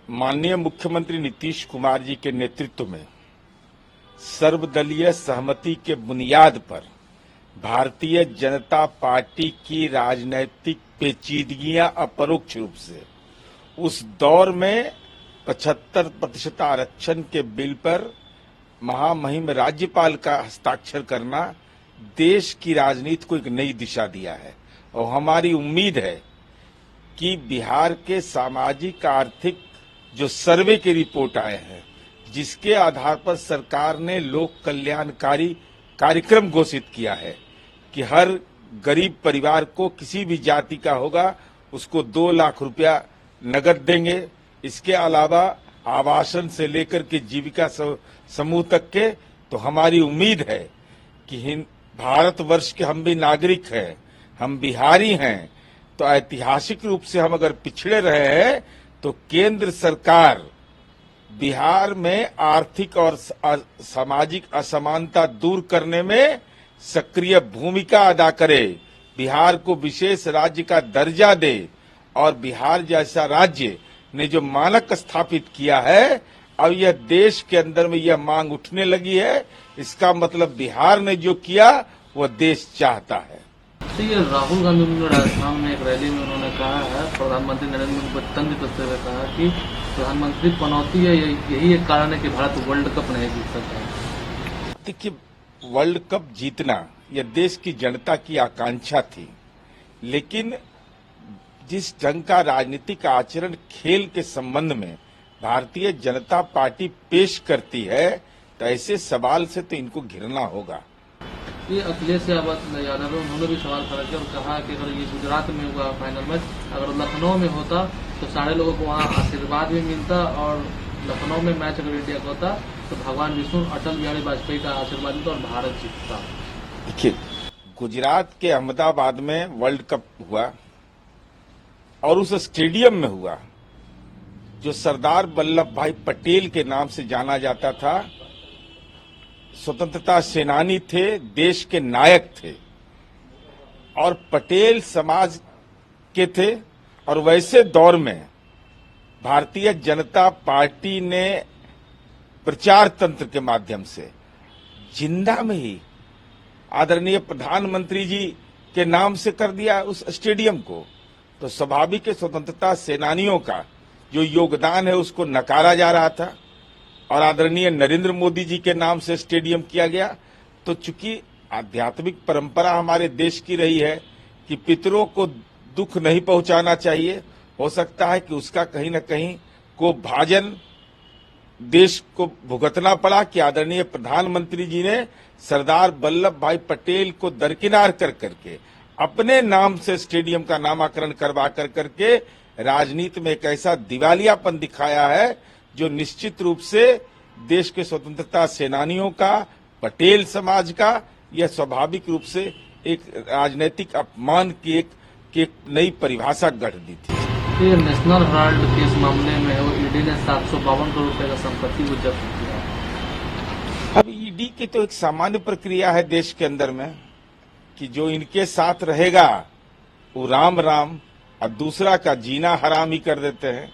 माननीय मुख्यमंत्री नीतीश कुमार जी के नेतृत्व में सर्वदलीय सहमति के बुनियाद पर भारतीय जनता पार्टी की राजनीतिक पेचीदगियां अपरोक्ष रूप से उस दौर में 75% आरक्षण के बिल पर महामहिम राज्यपाल का हस्ताक्षर करना देश की राजनीति को एक नई दिशा दिया है। और हमारी उम्मीद है कि बिहार के सामाजिक आर्थिक जो सर्वे की रिपोर्ट आए हैं, जिसके आधार पर सरकार ने लोक कल्याणकारी कार्यक्रम घोषित किया है कि हर गरीब परिवार को किसी भी जाति का होगा उसको 2 लाख रुपया नगद देंगे। इसके अलावा आवासन से लेकर के जीविका समूह तक के, तो हमारी उम्मीद है कि भारतवर्ष के हम भी नागरिक हैं, हम बिहारी हैं, तो ऐतिहासिक रूप से हम अगर पिछड़े रहे हैं तो केंद्र सरकार बिहार में आर्थिक और सामाजिक असमानता दूर करने में सक्रिय भूमिका अदा करे, बिहार को विशेष राज्य का दर्जा दे और बिहार जैसा राज्य ने जो मानक स्थापित किया है, अब यह देश के अंदर में यह मांग उठने लगी है। इसका मतलब बिहार ने जो किया वह देश चाहता है। तो ये राहुल गांधी ने राजस्थान में एक रैली में उन्होंने कहा है, प्रधानमंत्री नरेंद्र मोदी को तंज करते हुए कहा कि प्रधानमंत्री पनौती है, यही एक कारण है कि भारत वर्ल्ड कप नहीं जीत सकता है। देखिए, वर्ल्ड कप जीतना यह देश की जनता की आकांक्षा थी, लेकिन जिस ढंग का राजनीतिक आचरण खेल के संबंध में भारतीय जनता पार्टी पेश करती है, तो ऐसे सवाल से तो इनको घिरना होगा। ये अखिलेश यादव उन्होंने भी सवाल खड़ा किया और कहा कि अगर ये गुजरात में हुआ फाइनल मैच, अगर लखनऊ में होता तो सारे लोगों को वहाँ आशीर्वाद भी मिलता, और लखनऊ में मैच अगर इंडिया का होता तो भगवान विष्णु अटल बिहारी वाजपेयी का आशीर्वाद मिलता और भारत जीतता। देखिए, गुजरात के अहमदाबाद में वर्ल्ड कप हुआ और उस स्टेडियम में हुआ जो सरदार वल्लभ भाई पटेल के नाम से जाना जाता था। स्वतंत्रता सेनानी थे, देश के नायक थे और पटेल समाज के थे। और वैसे दौर में भारतीय जनता पार्टी ने प्रचार तंत्र के माध्यम से जिंदा में ही आदरणीय प्रधानमंत्री जी के नाम से कर दिया उस स्टेडियम को। तो स्वाभाविक है स्वतंत्रता सेनानियों का जो योगदान है उसको नकारा जा रहा था और आदरणीय नरेंद्र मोदी जी के नाम से स्टेडियम किया गया। तो चूंकि आध्यात्मिक परंपरा हमारे देश की रही है कि पितरों को दुख नहीं पहुंचाना चाहिए, हो सकता है कि उसका कहीं न कहीं को भाजन देश को भुगतना पड़ा कि आदरणीय प्रधानमंत्री जी ने सरदार वल्लभ भाई पटेल को दरकिनार कर करके अपने नाम से स्टेडियम का नामकरण करवा करके राजनीति में एक ऐसा दिवालियापन दिखाया है जो निश्चित रूप से देश के स्वतंत्रता सेनानियों का, पटेल समाज का, यह स्वाभाविक रूप से एक राजनीतिक अपमान की एक नई परिभाषा गढ़ दी थी। ये नेशनल हेराल्ड केस मामले में वो ईडी ने 752 करोड़ रुपए का संपत्ति को जब्त किया। अब ईडी की तो एक सामान्य प्रक्रिया है देश के अंदर में कि जो इनके साथ रहेगा वो राम राम और दूसरा का जीना हराम ही कर देते हैं।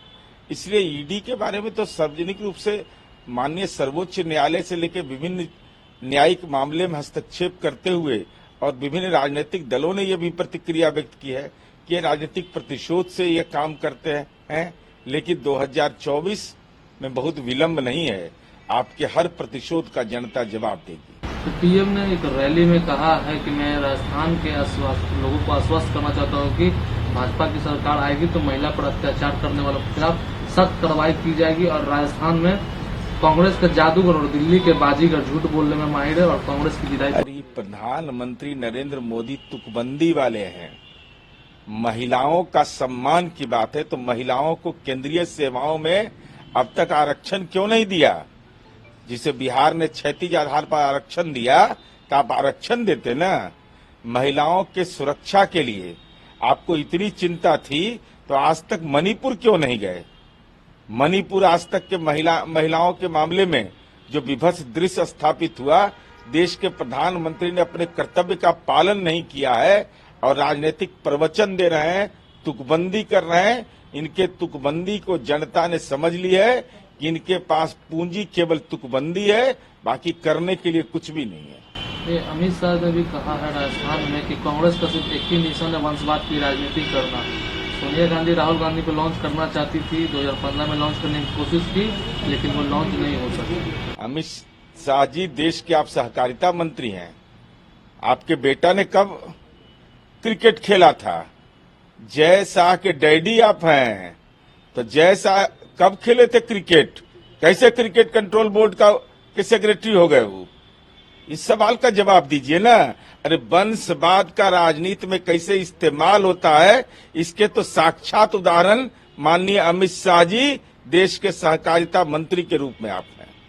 इसलिए ईडी के बारे में तो सार्वजनिक रूप से माननीय सर्वोच्च न्यायालय से लेकर विभिन्न न्यायिक मामले में हस्तक्षेप करते हुए और विभिन्न राजनीतिक दलों ने यह भी प्रतिक्रिया व्यक्त की है कि राजनीतिक प्रतिशोध से यह काम करते हैं, लेकिन 2024 में बहुत विलंब नहीं है, आपके हर प्रतिशोध का जनता जवाब देगी। तो पीएम ने एक रैली में कहा है कि मैं राजस्थान के लोगों को आश्वस्त करना चाहता हूं कि भाजपा की सरकार आएगी तो महिला पर अत्याचार करने वालों के खिलाफ सख्त कार्रवाई की जाएगी और राजस्थान में कांग्रेस का जादूगर और दिल्ली के बाजीगर झूठ बोलने में माहिर है और कांग्रेस की विधायक। प्रधानमंत्री नरेंद्र मोदी तुकबंदी वाले हैं। महिलाओं का सम्मान की बात है तो महिलाओं को केंद्रीय सेवाओं में अब तक आरक्षण क्यों नहीं दिया? जिसे बिहार ने क्षैतिज आधार पर आरक्षण दिया तो आप आरक्षण देते ना। महिलाओं के सुरक्षा के लिए आपको इतनी चिंता थी तो आज तक मणिपुर क्यों नहीं गए? मणिपुर आज तक के महिलाओं के मामले में जो विभत्स दृश्य स्थापित हुआ, देश के प्रधानमंत्री ने अपने कर्तव्य का पालन नहीं किया है और राजनीतिक प्रवचन दे रहे हैं, तुकबंदी कर रहे हैं। इनके तुकबंदी को जनता ने समझ ली है कि इनके पास पूंजी केवल तुकबंदी है, बाकी करने के लिए कुछ भी नहीं है। ये अमित शाह ने भी कहा है राजस्थान में कि कांग्रेस का सिर्फ एक ही मिशन है, वंशवाद की राजनीति करना। सोनिया गांधी राहुल गांधी को लॉन्च करना चाहती थी, 2015 में लॉन्च करने की कोशिश की, लेकिन वो लॉन्च नहीं हो सकी। अमित शाह जी, देश के आप सहकारिता मंत्री हैं। आपके बेटा ने कब क्रिकेट खेला था? जय शाह के डैडी आप हैं, तो जय शाह कब खेले थे क्रिकेट? कैसे क्रिकेट कंट्रोल बोर्ड के सेक्रेटरी हो गए वो? इस सवाल का जवाब दीजिए ना। अरे वंशवाद का राजनीति में कैसे इस्तेमाल होता है, इसके तो साक्षात उदाहरण माननीय अमित शाह जी देश के सहकारिता मंत्री के रूप में आप हैं।